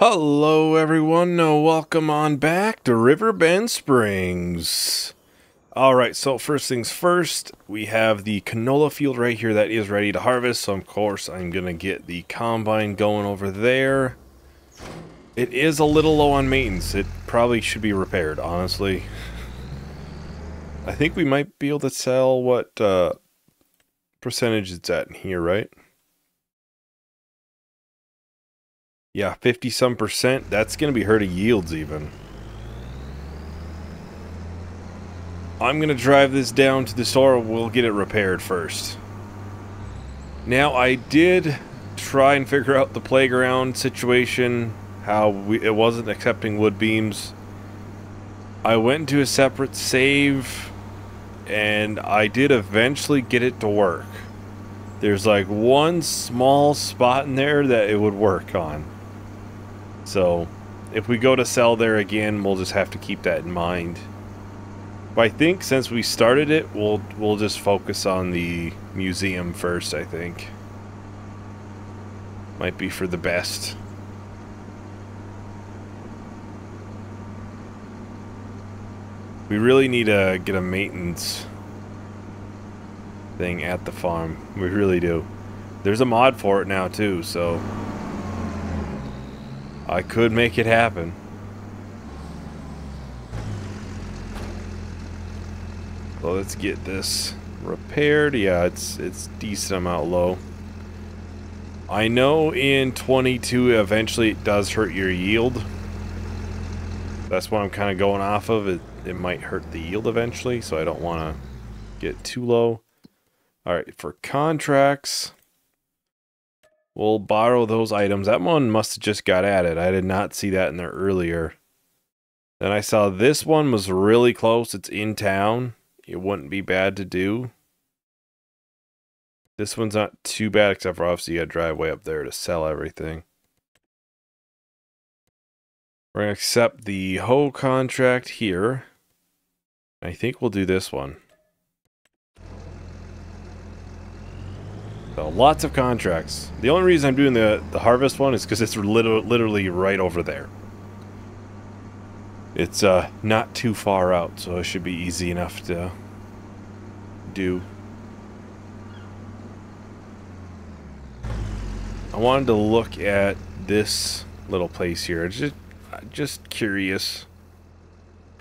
Hello everyone, welcome on back to Riverbend Springs. Alright, so first things first, we have the canola field right here that is ready to harvest, so of course I'm going to get the combine going over there. It is a little low on maintenance, it probably should be repaired, honestly. I think we might be able to sell what percentage it's at in here, right? Yeah, 50 some percent. That's going to be hurting yields even. I'm going to drive this down to the store. We'll get it repaired first. Now, I did try and figure out the playground situation, how it wasn't accepting wood beams. I went into a separate save, and I did eventually get it to work. There's like one small spot in there that it would work on. So, if we go to sell there again, we'll just have to keep that in mind. But I think since we started it, we'll just focus on the museum first, I think. Might be for the best. We really need to get a maintenance thing at the farm. We really do. There's a mod for it now too, so I could make it happen. So let's get this repaired. Yeah, it's decent amount low. I know in 22 eventually it does hurt your yield. That's what I'm kind of going off of. It might hurt the yield eventually, so I don't want to get too low. Alright, for contracts, we'll borrow those items. That one must have just got added. I did not see that in there earlier. Then I saw this one was really close. It's in town. It wouldn't be bad to do. This one's not too bad, except for obviously you gotta drive way up there to sell everything. We're gonna accept the hoe contract here. I think we'll do this one. So lots of contracts. The only reason I'm doing the harvest one is because it's literally right over there. It's not too far out, so it should be easy enough to do. I wanted to look at this little place here. Just curious.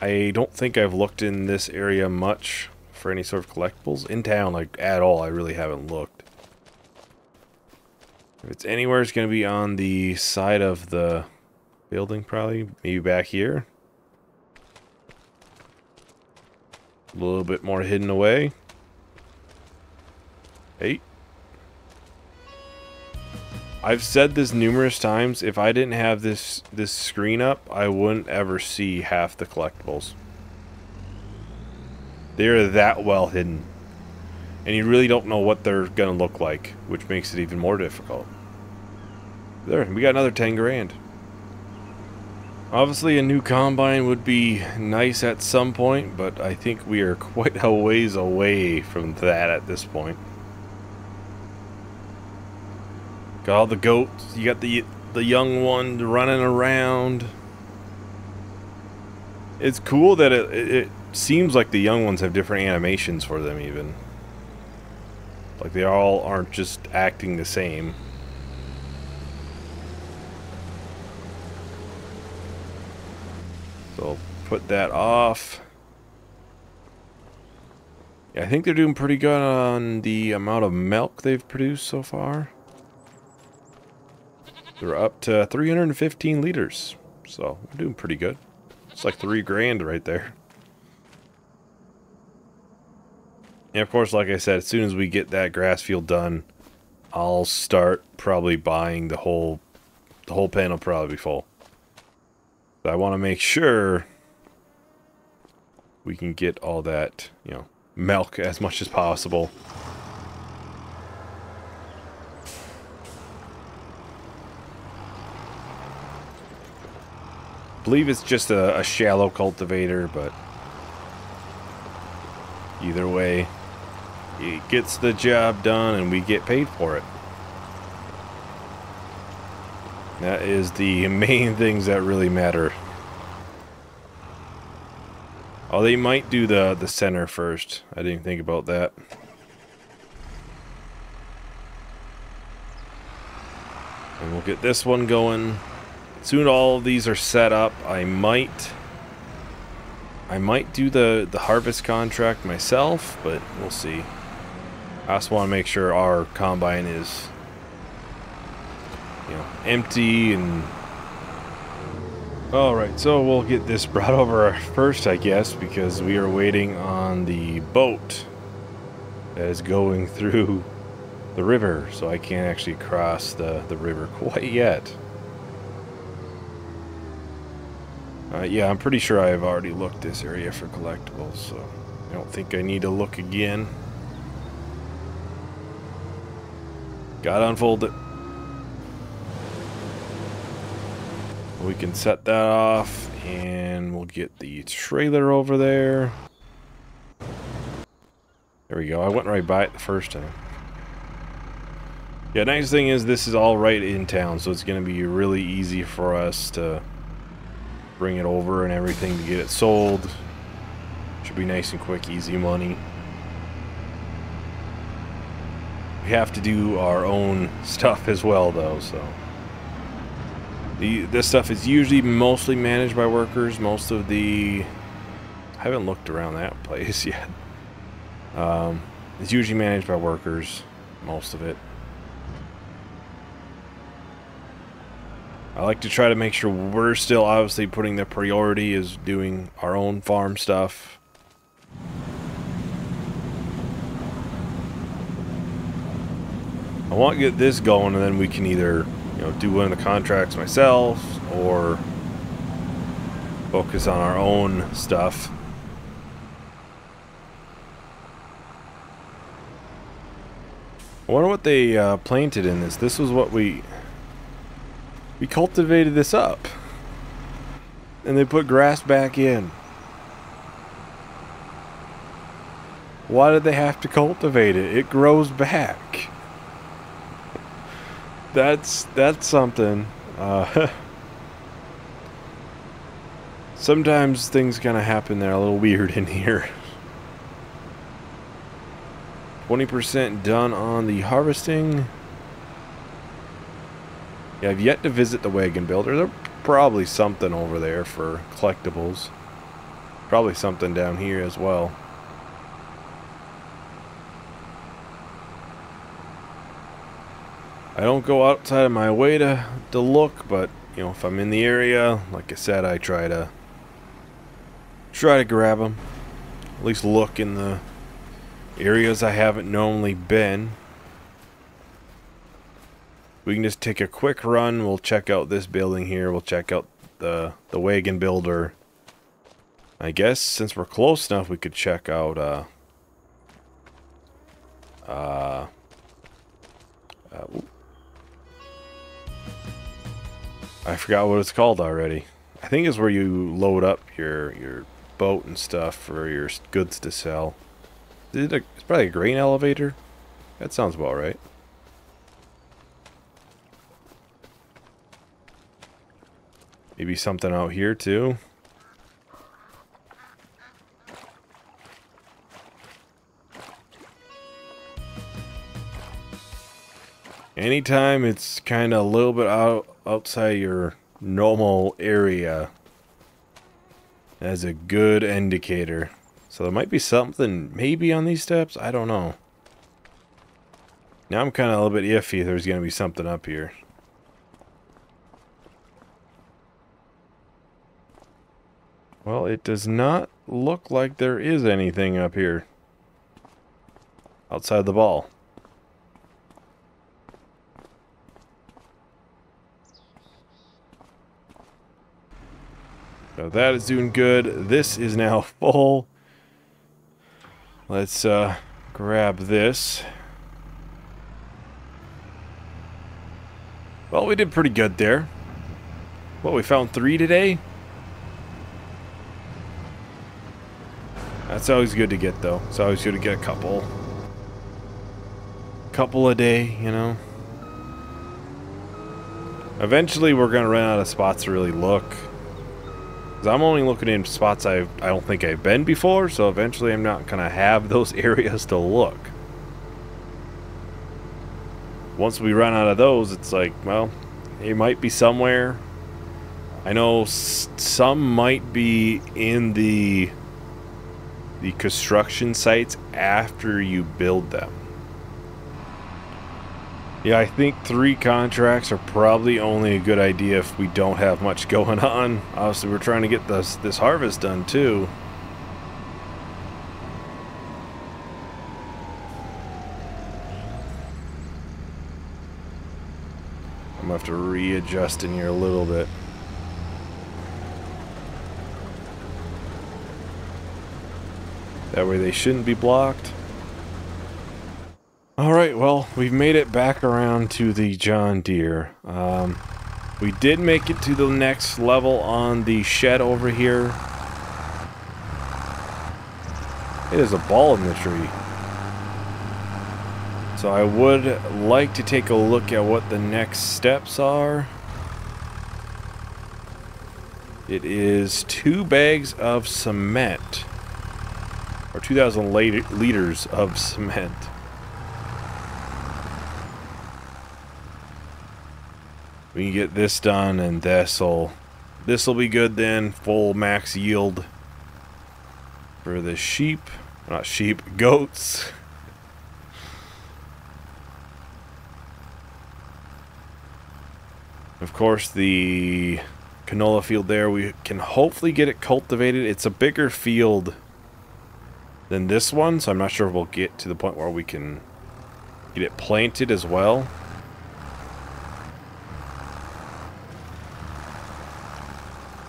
I don't think I've looked in this area much for any sort of collectibles. In town, like, at all, I really haven't looked. If it's anywhere, it's going to be on the side of the building, probably. Maybe back here. A little bit more hidden away. Hey. I've said this numerous times. If I didn't have this screen up, I wouldn't ever see half the collectibles. They're that well hidden. And you really don't know what they're going to look like, which makes it even more difficult. There, we got another 10 grand. Obviously, a new combine would be nice at some point, but I think we are quite a ways away from that at this point. Got all the goats. You got the young one running around. It's cool that it seems like the young ones have different animations for them even. Like they all aren't just acting the same. So put that off. Yeah, I think they're doing pretty good on the amount of milk they've produced so far. They're up to 315 liters. So we're doing pretty good. It's like 3 grand right there. And of course, like I said, as soon as we get that grass field done, I'll start probably buying the whole pen will probably be full. But I want to make sure we can get all that, you know, milk as much as possible. I believe it's just a shallow cultivator, but either way, it gets the job done and we get paid for it. That is the main things that really matter. Oh, they might do the center first. I didn't think about that. And we'll get this one going. Soon all of these are set up. I might do the harvest contract myself, but we'll see. I also want to make sure our combine is, you know, empty and... Alright, so we'll get this brought over first, I guess, because we are waiting on the boat that is going through the river, so I can't actually cross the river quite yet. Yeah, I'm pretty sure I've already looked this area for collectibles, so I don't think I need to look again. Gotta unfold it. We can set that off, and we'll get the trailer over there. There we go. I went right by it the first time. Yeah, nice thing is this is all right in town, so it's going to be really easy for us to bring it over and everything to get it sold. Should be nice and quick, easy money. We have to do our own stuff as well, though, so... This stuff is usually mostly managed by workers. Most of the... I haven't looked around that place yet. It's usually managed by workers, most of it. I like to try to make sure we're still obviously putting the priority is doing our own farm stuff. I want to get this going, and then we can either, you know, do one of the contracts myself or focus on our own stuff. I wonder what they planted in this. This was what we cultivated this up, and they put grass back in. Why did they have to cultivate it? It grows back. That's something. Sometimes things kind of happen there a little weird in here. 20% done on the harvesting. Yeah, I've yet to visit the wagon builder. There's probably something over there for collectibles. Probably something down here as well. I don't go outside of my way to look, but you know, if I'm in the area, like I said, I try to grab them. At least look in the areas I haven't normally been. We can just take a quick run. We'll check out this building here. We'll check out the wagon builder. I guess since we're close enough, we could check out I forgot what it's called already. I think it's where you load up your boat and stuff for your goods to sell. It's probably a grain elevator. That sounds about right. Maybe something out here too. Anytime it's kind of a little bit outside your normal area, that's a good indicator. So there might be something maybe on these steps. I don't know. Now I'm kind of a little bit iffy if there's going to be something up here. Well, it does not look like there is anything up here outside the ball. So that is doing good. This is now full. Let's grab this. Well, we did pretty good there. Well, we found 3 today. That's always good to get, though. It's always good to get a couple a day, you know. Eventually, we're going to run out of spots to really look. Because I'm only looking in spots I don't think I've been before, so eventually I'm not going to have those areas to look. Once we run out of those, it's like, well, it might be somewhere. I know some might be in the construction sites after you build them. Yeah, I think 3 contracts are probably only a good idea if we don't have much going on. Obviously, we're trying to get this harvest done too. I'm gonna have to readjust in here a little bit. That way they shouldn't be blocked. Alright, well, we've made it back around to the John Deere. We did make it to the next level on the shed over here. It is a ball in the tree. So I would like to take a look at what the next steps are. It is 2 bags of cement. Or 2,000 liters of cement. We can get this done, and this'll be good then. Full max yield for the sheep. Not sheep, goats. Of course, the canola field there, we can hopefully get it cultivated. It's a bigger field than this one, so I'm not sure if we'll get to the point where we can get it planted as well.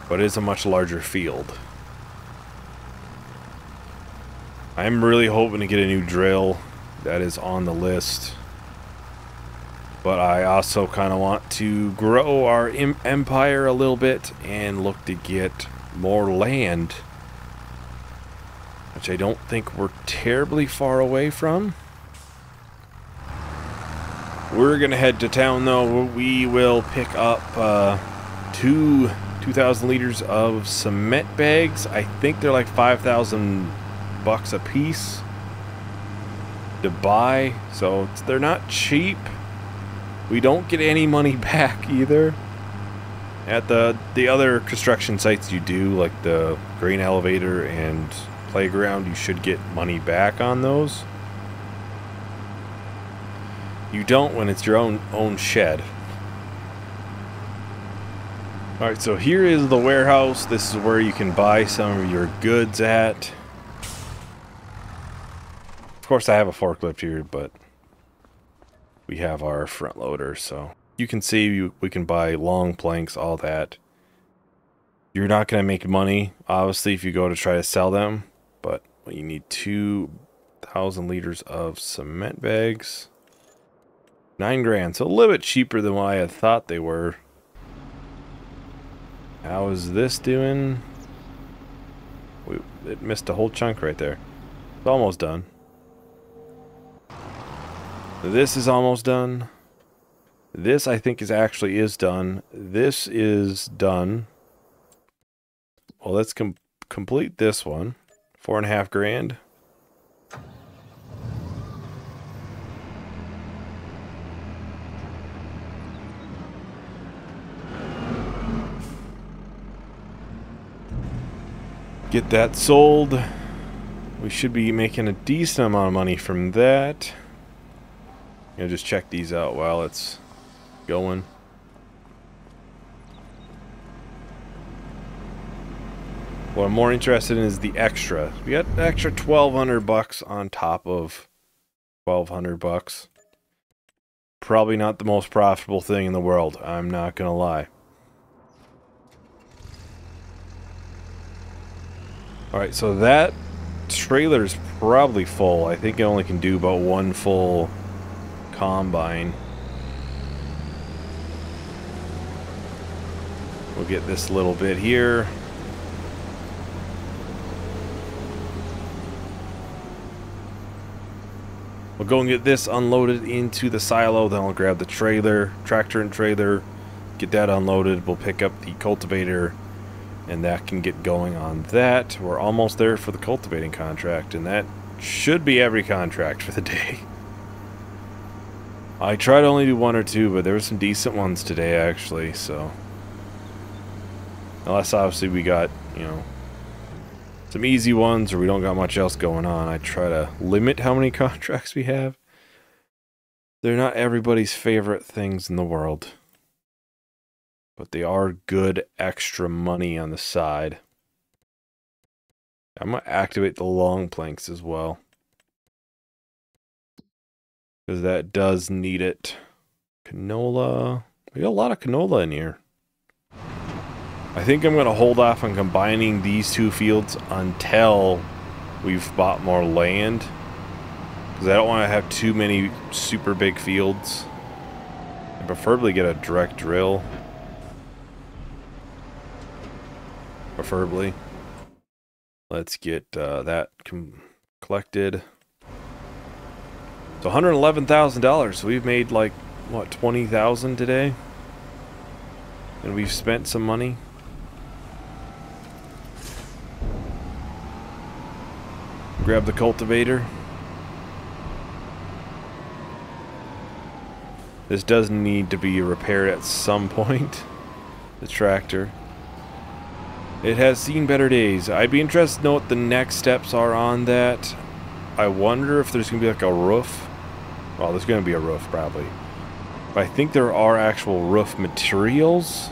But it is a much larger field. I'm really hoping to get a new drill. That is on the list. But I also kind of want to grow our empire a little bit and look to get more land, which I don't think we're terribly far away from. We're gonna head to town though. We will pick up 2,000 liters of cement bags. I think they're like 5,000 bucks a piece to buy, so they're not cheap. We don't get any money back either. At the other construction sites you do, like the grain elevator and playground, you should get money back on those. You don't when it's your own shed. Alright, so here is the warehouse. This is where you can buy some of your goods at. Of course I have a forklift here, but we have our front loader, so you can see we can buy long planks, all that. You're not going to make money, obviously, if you go to try to sell them, but you need 2,000 liters of cement bags. 9 grand, so a little bit cheaper than what I had thought they were. How is this doing? It missed a whole chunk right there. It's almost done. This is almost done. This I think is done. This is done. Well, let's complete this one. 4.5 grand. Get that sold. We should be making a decent amount of money from that. I'm gonna just check these out while it's going. What I'm more interested in is the extra. We got an extra 1,200 bucks on top of 1,200 bucks. Probably not the most profitable thing in the world, I'm not gonna lie. Alright, so that trailer's probably full. I think it only can do about 1 full combine. We'll get this little bit here. We'll go and get this unloaded into the silo, then I'll grab the trailer, tractor and trailer, get that unloaded. We'll pick up the cultivator, and that can get going on that. We're almost there for the cultivating contract, and that should be every contract for the day. I tried to only do one or two, but there were some decent ones today, actually, so... Unless, obviously, we got, you know, some easy ones, or we don't got much else going on. I try to limit how many contracts we have. They're not everybody's favorite things in the world. But they are good extra money on the side. I'm going to activate the long planks as well. Because that does need it. Canola. We got a lot of canola in here. I think I'm going to hold off on combining these two fields until we've bought more land. Because I don't want to have too many super big fields. I preferably get a direct drill. Preferably. Let's get that collected. It's $111,000, so we've made like, what, $20,000 today? And we've spent some money. Grab the cultivator. This does need to be repaired at some point. The tractor. It has seen better days. I'd be interested to know what the next steps are on that. I wonder if there's going to be like a roof. Well, there's going to be a roof, probably. But I think there are actual roof materials.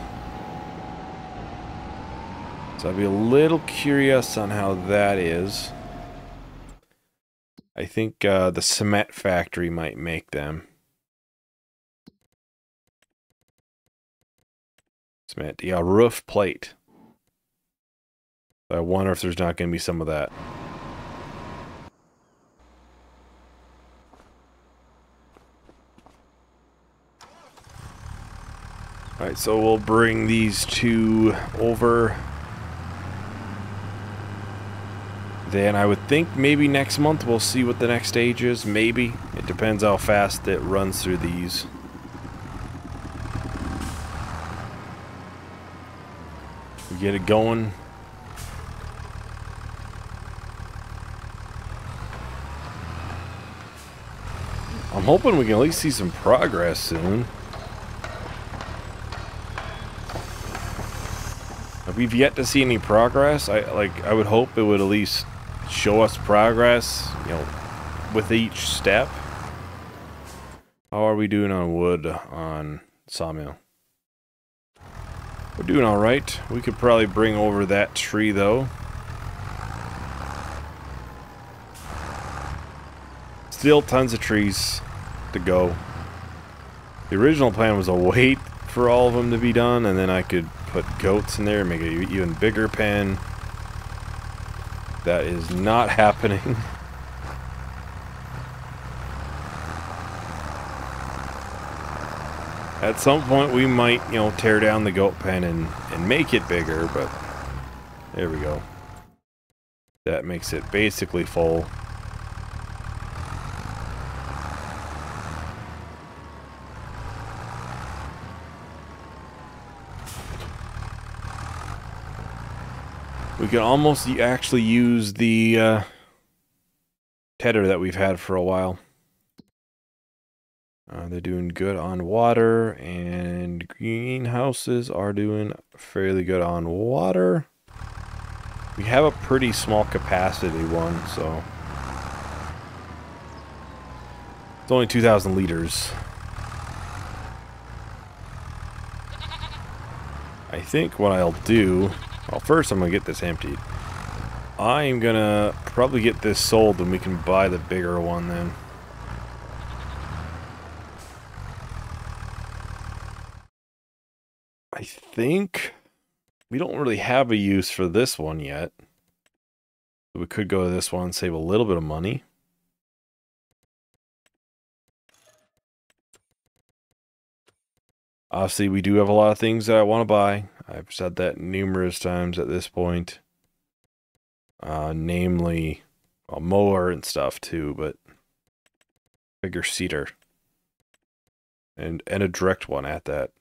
So I'd be a little curious on how that is. I think the cement factory might make them. Cement, yeah, roof plate. I wonder if there's not going to be some of that. Alright, so we'll bring these two over. Then I would think maybe next month we'll see what the next stage is. Maybe. It depends how fast it runs through these. We get it going. I'm hoping we can at least see some progress soon. If we've yet to see any progress, I would hope it would at least show us progress, you know, with each step. How are we doing on wood on sawmill? We're doing alright. We could probably bring over that tree though. Still tons of trees to go. The original plan was to wait for all of them to be done, and then I could put goats in there and make an even bigger pen. That is not happening. At some point we might, you know, tear down the goat pen and make it bigger, but there we go. That makes it basically full. We can almost actually use the tedder that we've had for a while. They're doing good on water, and greenhouses are doing fairly good on water. We have a pretty small capacity one, so it's only 2,000 liters. I think what I'll do, well, first I'm going to get this emptied. I'm going to probably get this sold and we can buy the bigger one then. I think we don't really have a use for this one yet. We could go to this one and save a little bit of money. Obviously, we do have a lot of things that I want to buy. I've said that numerous times at this point. Namely, a mower and stuff too, but bigger seeder. And a direct one at that.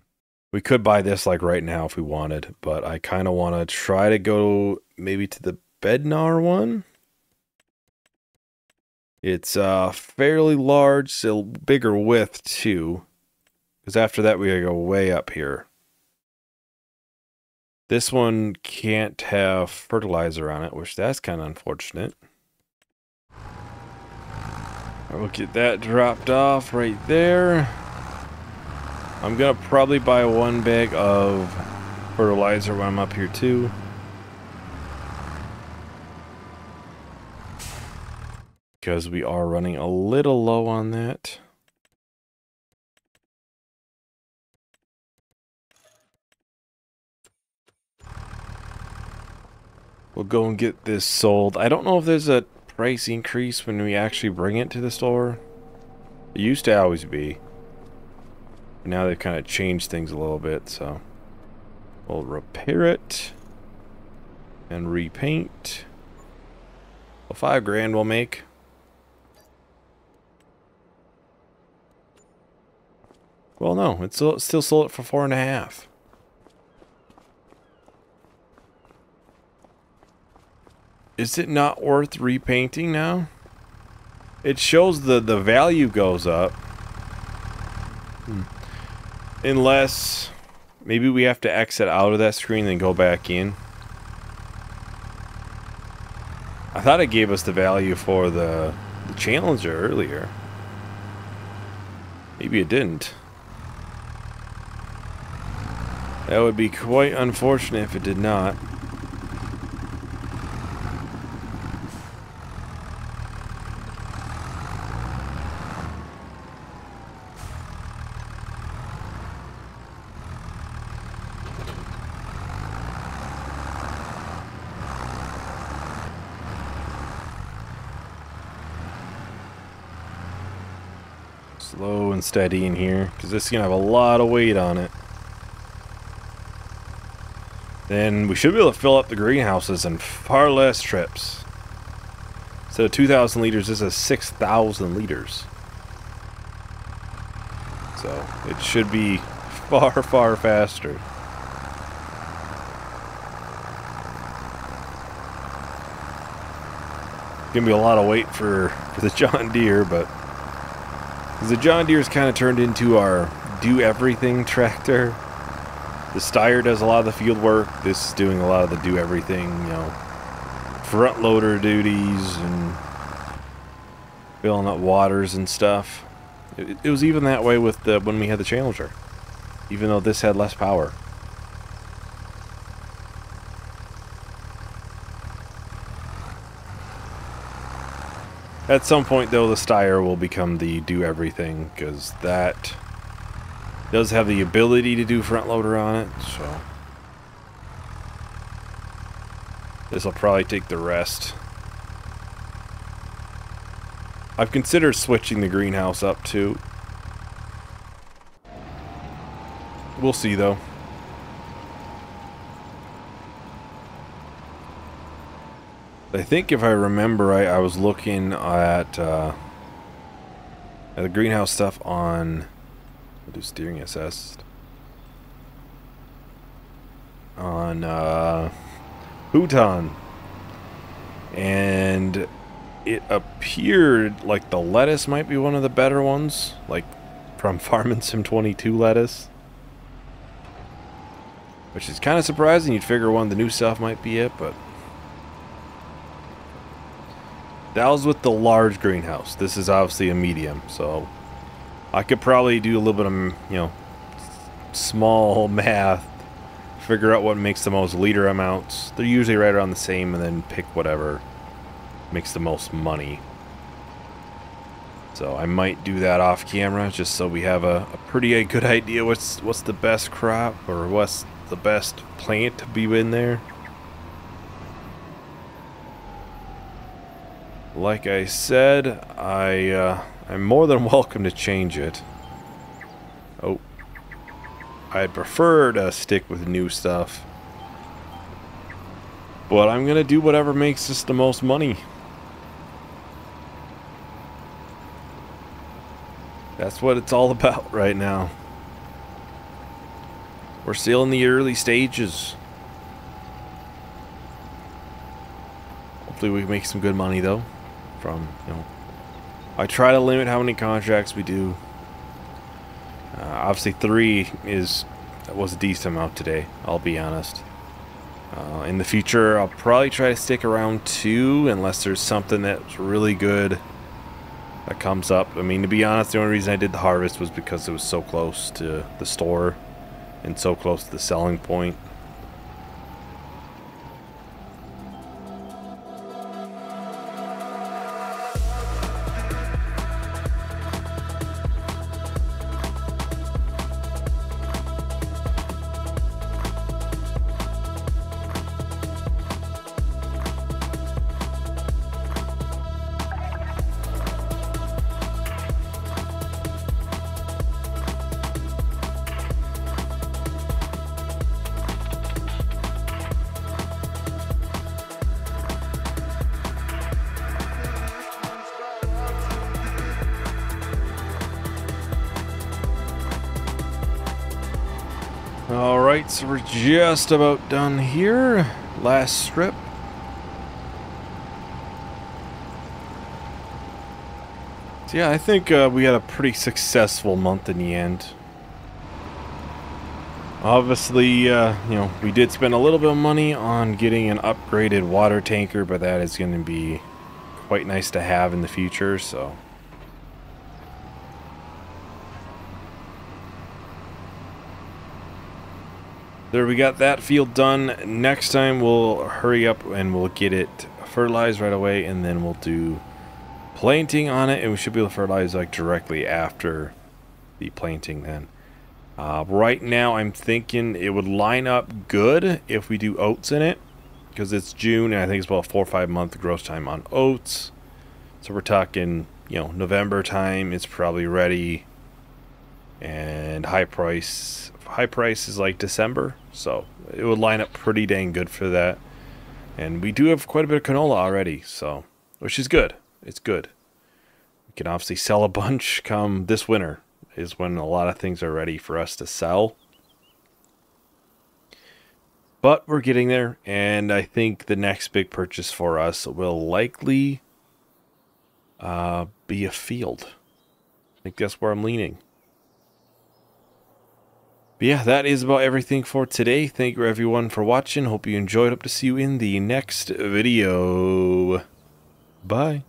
We could buy this like right now if we wanted, but I kind of want to try to go maybe to the Bednar one. It's fairly large, so bigger width too. Because after that we gotta go way up here. This one can't have fertilizer on it, which that's kind of unfortunate. We'll get that dropped off right there. I'm gonna probably buy 1 bag of fertilizer when I'm up here too. Because we are running a little low on that. We'll go and get this sold. I don't know if there's a price increase when we actually bring it to the store. It used to always be. Now they've kind of changed things a little bit, so we'll repair it and repaint. Well, $5,000 we'll make. Well, no, it's still sold it for 4.5. Is it not worth repainting now? It shows the value goes up. Unless maybe we have to exit out of that screen and go back in. I thought it gave us the value for the Challenger earlier. Maybe it didn't. That would be quite unfortunate if it did not. Slow and steady in here, because this is going to have a lot of weight on it. Then we should be able to fill up the greenhouses in far less trips. Instead of 2,000 liters, this is 6,000 liters. So it should be far, far faster. It's going to be a lot of weight for the John Deere, but the John Deere's kind of turned into our do-everything tractor. The Steyr does a lot of the field work. This is doing a lot of the do-everything, you know, front loader duties and filling up waters and stuff. It was even that way with when we had the Challenger, even though this had less power. At some point, though, the Steyr will become the do-everything, because that does have the ability to do front loader on it, so this will probably take the rest. I've considered switching the greenhouse up too. We'll see though. I think if I remember right, I was looking at the greenhouse stuff on... I'll do steering assist. On Houton. And it appeared like the lettuce might be one of the better ones. Like from Farming Sim 22 lettuce. Which is kind of surprising. You'd figure one of the new stuff might be it, but... That was with the large greenhouse. This is obviously a medium, so I could probably do a little bit of, you know, small math, figure out what makes the most liter amounts. They're usually right around the same, and then pick whatever makes the most money. So I might do that off camera, just so we have a pretty good idea what's the best crop, or what's the best plant to be in there. Like I said, I'm more than welcome to change it. Oh, I'd prefer to stick with new stuff, but I'm gonna do whatever makes us the most money. That's what it's all about right now. We're still in the early stages. Hopefully we make some good money though. From, you know, I try to limit how many contracts we do. Obviously 3 was a decent amount today, I'll be honest. In the future, I'll probably try to stick around 2 unless there's something that's really good that comes up. I mean, to be honest, the only reason I did the harvest was because it was so close to the store and so close to the selling point. Alright, so we're just about done here. Last strip. So yeah, I think we had a pretty successful month in the end. Obviously, you know, we did spend a little bit of money on getting an upgraded water tanker, but that is going to be quite nice to have in the future, so... There, we got that field done. Next time we'll hurry up and we'll get it fertilized right away, and then we'll do planting on it, and we should be able to fertilize like directly after the planting then. Right now I'm thinking it would line up good if we do oats in it, because it's June and I think it's about a 4 or 5 month growth time on oats. So we're talking, you know, November time it's probably ready, and high price is like December, so it would line up pretty dang good for that. And we do have quite a bit of canola already, so, which is good. It's good. We can obviously sell a bunch come this winter, is when a lot of things are ready for us to sell. But we're getting there, and I think the next big purchase for us will likely be a field. I think that's where I'm leaning. But yeah, that is about everything for today. Thank you everyone for watching. Hope you enjoyed. Hope to see you in the next video. Bye.